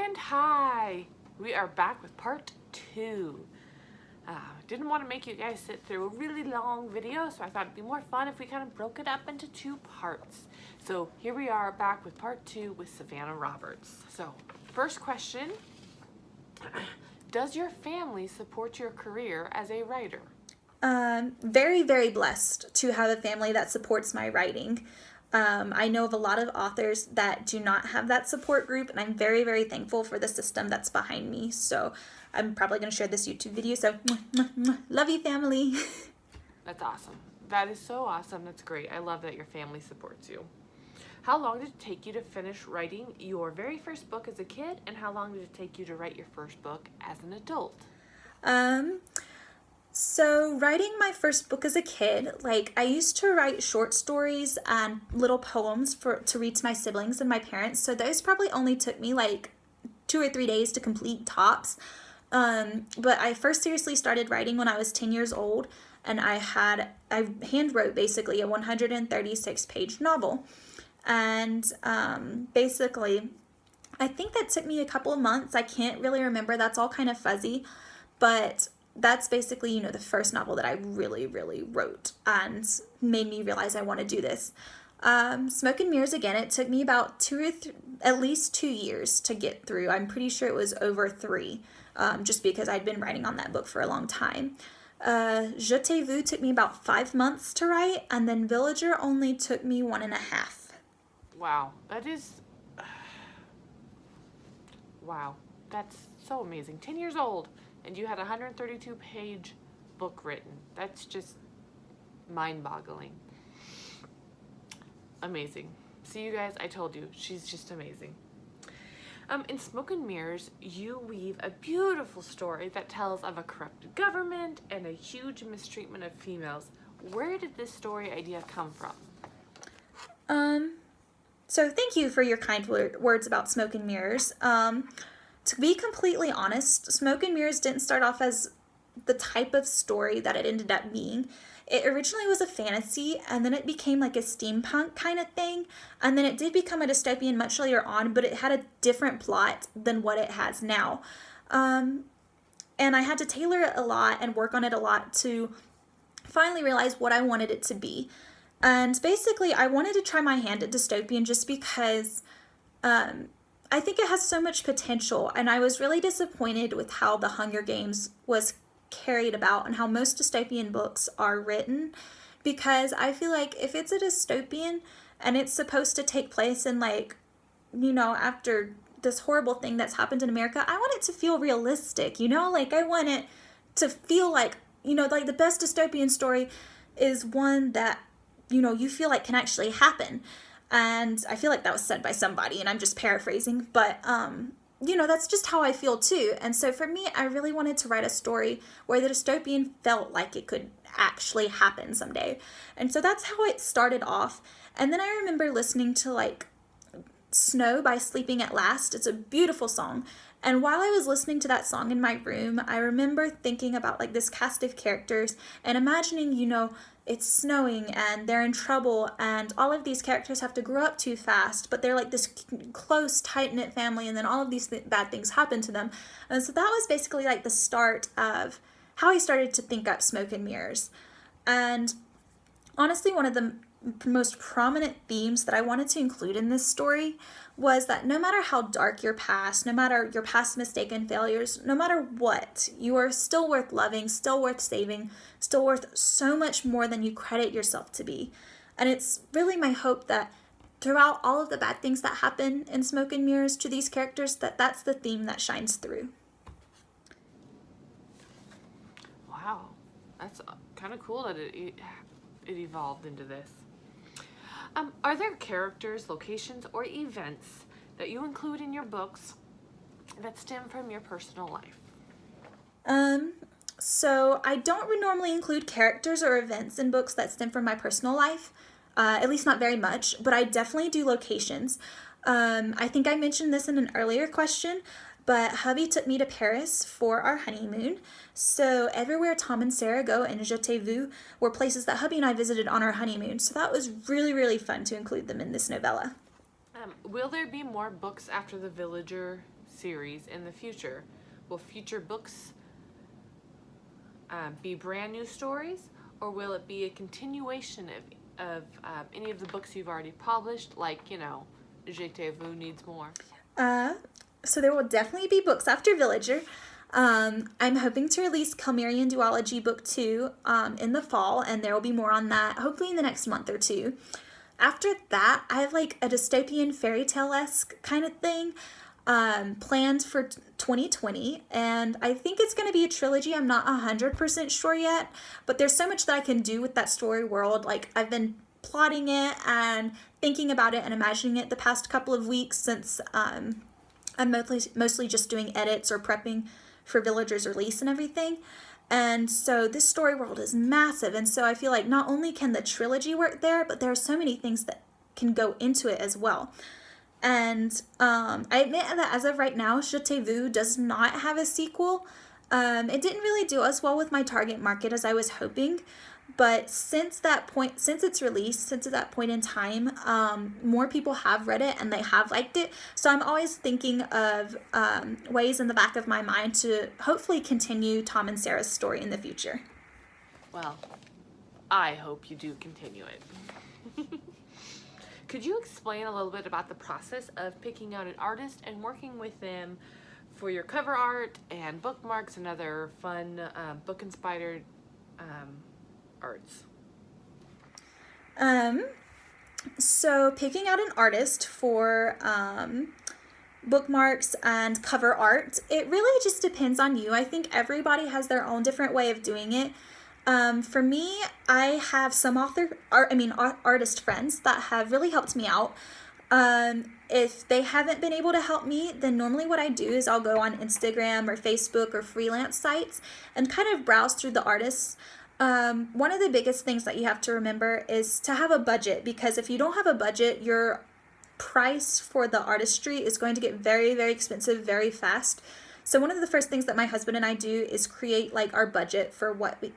And hi! We are back with part 2. Didn't want to make you guys sit through a really long video, so I thought it'd be more fun if we kind of broke it up into 2 parts. So here we are back with part 2 with Savanna Roberts. So first question, does your family support your career as a writer? Very, very blessed to have a family that supports my writing. I know of a lot of authors that do not have that support group, and I'm very, very thankful for the system that's behind me. So I'm probably going to share this YouTube video. So love you, family. That's awesome. That is so awesome. That's great. I love that your family supports you. How long did it take you to finish writing your very first book as a kid, and how long did it take you to write your first book as an adult? So writing my first book as a kid, I used to write short stories and little poems to read to my siblings and my parents. So those probably only took me 2 or 3 days to complete tops. But I first seriously started writing when I was 10 years old, and I hand wrote basically a 136-page novel. And basically, I think that took me a couple of months. I can't really remember. That's all kind of fuzzy. But that's basically, the first novel that I really, really wrote and made me realize I want to do this. Smoke and Mirrors, again, it took me about at least 2 years to get through. I'm pretty sure it was over 3, just because I'd been writing on that book for a long time. Je t'ai vu took me about 5 months to write, and then Villager only took me 1.5. Wow, that is... Wow, that's so amazing. 10 years old, and you had a 132-page book written. That's just mind-boggling. Amazing. See, you guys, I told you, she's just amazing. In Smoke and Mirrors, you weave a beautiful story that tells of a corrupted government and a huge mistreatment of females. Where did this story idea come from? So thank you for your kind words about Smoke and Mirrors. To be completely honest, Smoke and Mirrors didn't start off as the type of story that it ended up being. It originally was a fantasy, and then it became like a steampunk kind of thing, and then it did become a dystopian much later on, but it had a different plot than what it has now. And I had to tailor it a lot and work on it a lot to finally realize what I wanted it to be. And basically, I wanted to try my hand at dystopian just because I think it has so much potential, and I was really disappointed with how The Hunger Games was carried about and how most dystopian books are written, because I feel like if it's a dystopian and it's supposed to take place in after this horrible thing that's happened in America, I want it to feel realistic, I want it to feel the best dystopian story is one that you feel like can actually happen. And I feel like that was said by somebody, and I'm just paraphrasing, but that's just how I feel too. And so for me, I really wanted to write a story where the dystopian felt like it could actually happen someday. And so that's how it started off. And then I remember listening to Snow by Sleeping at Last. It's a beautiful song. And while I was listening to that song in my room, I remember thinking about this cast of characters and imagining, it's snowing and they're in trouble and all of these characters have to grow up too fast, but they're this close, tight-knit family, and then all of these bad things happen to them. And so that was basically the start of how I started to think up Smoke and Mirrors. And honestly, one of the most prominent themes that I wanted to include in this story was that no matter how dark your past, no matter your past mistakes and failures, no matter what, you are still worth loving, still worth saving, still worth so much more than you credit yourself to be. And it's really my hope that throughout all of the bad things that happen in Smoke and Mirrors to these characters, that's the theme that shines through. Wow, that's kind of cool that it evolved into this. Are there characters, locations, or events that you include in your books that stem from your personal life? So I don't normally include characters or events in books that stem from my personal life, at least not very much, but I definitely do locations. I think I mentioned this in an earlier question, but hubby took me to Paris for our honeymoon. So everywhere Tom and Sarah go in Je t'ai vu were places that hubby and I visited on our honeymoon. So that was really, really fun to include them in this novella. Will there be more books after the Villager series in the future? Will future books be brand new stories, or will it be a continuation of any of the books you've already published, like, Je t'ai vu needs more? So there will definitely be books after Villager. I'm hoping to release Calmerian Duology Book 2 in the fall, and there will be more on that, hopefully in the next month or two. After that, I have like a dystopian fairy tale-esque kind of thing planned for 2020, and I think it's going to be a trilogy. I'm not 100% sure yet, but there's so much that I can do with that story world. Like, I've been plotting it and thinking about it and imagining it the past couple of weeks since I'm mostly just doing edits or prepping for Villager's release and everything. And so this story world is massive, and so I feel like not only can the trilogy work there, but there are so many things that can go into it as well. And I admit that as of right now, Je t'ai vu does not have a sequel. It didn't really do as well with my target market as I was hoping. But since its release, since that point in time, more people have read it and they have liked it. So I'm always thinking of ways in the back of my mind to hopefully continue Tom and Sarah's story in the future. Well, I hope you do continue it. Could you explain a little bit about the process of picking out an artist and working with them for your cover art and bookmarks and other fun book-inspired arts? So picking out an artist for bookmarks and cover art, it really just depends on you. I think everybody has their own different way of doing it. For me, I have some artist friends that have really helped me out. If they haven't been able to help me, then normally what I do is I'll go on Instagram or Facebook or freelance sites and kind of browse through the artists. One of the biggest things that you have to remember is to have a budget, because if you don't have a budget, your price for the artistry is going to get very, very expensive very fast. So one of the first things that my husband and I do is create like our budget for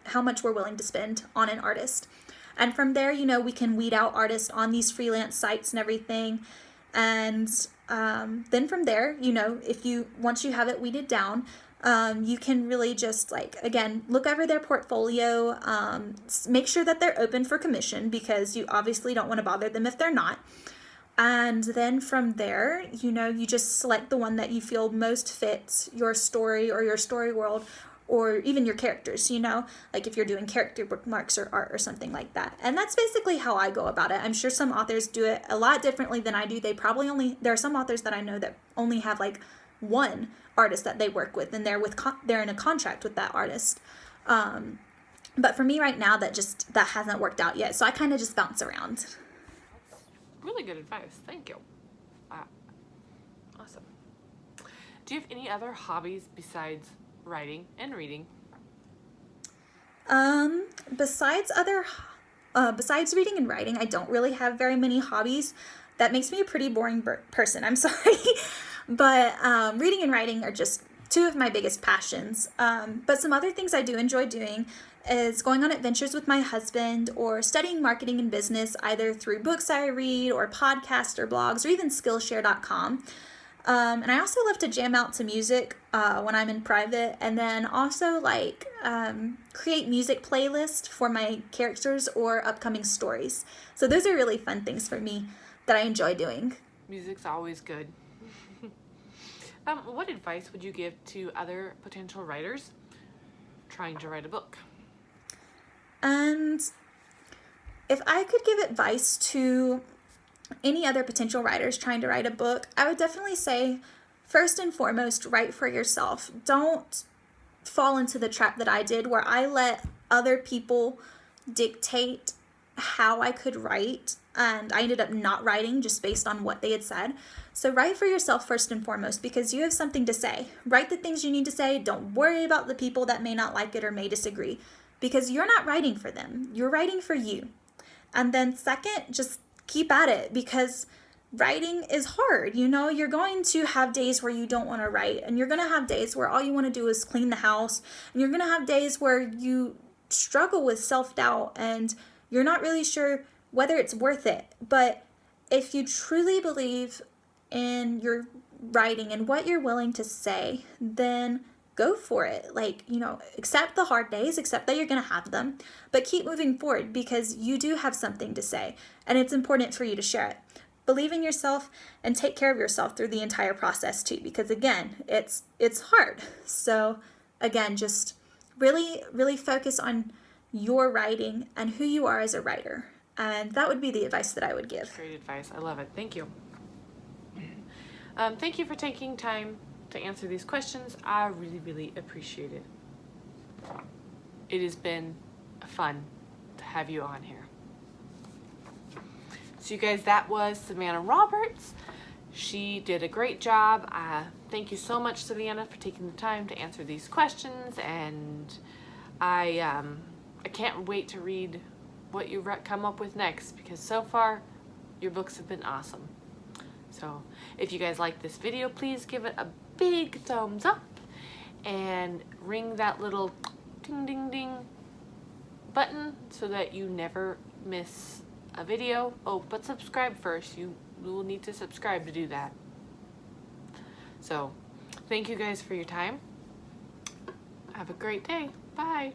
how much we're willing to spend on an artist. And from there, we can weed out artists on these freelance sites and everything. And then from there, once you have it weeded down, you can really just again, look over their portfolio, make sure that they're open for commission, because you obviously don't want to bother them if they're not. And then from there, you just select the one that you feel most fits your story or your story world, or even your characters, like if you're doing character bookmarks or art or something like that. And that's basically how I go about it. I'm sure some authors do it a lot differently than I do. There are some authors that I know that only have one artist that they work with, and they're in a contract with that artist. But for me right now, that hasn't worked out yet. So I kind of just bounce around. Really good advice. Thank you. Awesome. Do you have any other hobbies besides writing and reading? Besides reading and writing, I don't really have very many hobbies. That makes me a pretty boring person. I'm sorry. But reading and writing are just two of my biggest passions. But some other things I do enjoy doing is going on adventures with my husband, or studying marketing and business, either through books I read or podcasts or blogs or even Skillshare.com. And I also love to jam out to music when I'm in private, and then also create music playlists for my characters or upcoming stories. So those are really fun things for me that I enjoy doing. Music's always good. What advice would you give to other potential writers trying to write a book? And if I could give advice to any other potential writers trying to write a book, I would definitely say, first and foremost, write for yourself. Don't fall into the trap that I did, where I let other people dictate how I could write, and I ended up not writing just based on what they had said. So write for yourself first and foremost, because you have something to say. Write the things you need to say. Don't worry about the people that may not like it or may disagree, because you're not writing for them. You're writing for you. And then second, just keep at it, because writing is hard. You're going to have days where you don't want to write, and you're going to have days where all you want to do is clean the house, and you're going to have days where you struggle with self-doubt and you're not really sure whether it's worth it. But if you truly believe in your writing and what you're willing to say, then go for it. Like, accept the hard days, accept that you're going to have them, but keep moving forward because you do have something to say and it's important for you to share it. Believe in yourself and take care of yourself through the entire process too, because again, it's hard. So again, just really, really focus on your writing and who you are as a writer. And that would be the advice that I would give. Great advice. I love it. Thank you. Thank you for taking time to answer these questions. I really, really appreciate it. It has been fun to have you on here. So you guys, that was Savanna Roberts. She did a great job. Thank you so much, Savanna, for taking the time to answer these questions. And I can't wait to read what you come up with next, because so far your books have been awesome. So if you guys like this video, please give it a big thumbs up and ring that little ding ding ding button so that you never miss a video. Oh, but subscribe first. You will need to subscribe to do that. So thank you guys for your time. Have a great day. Bye.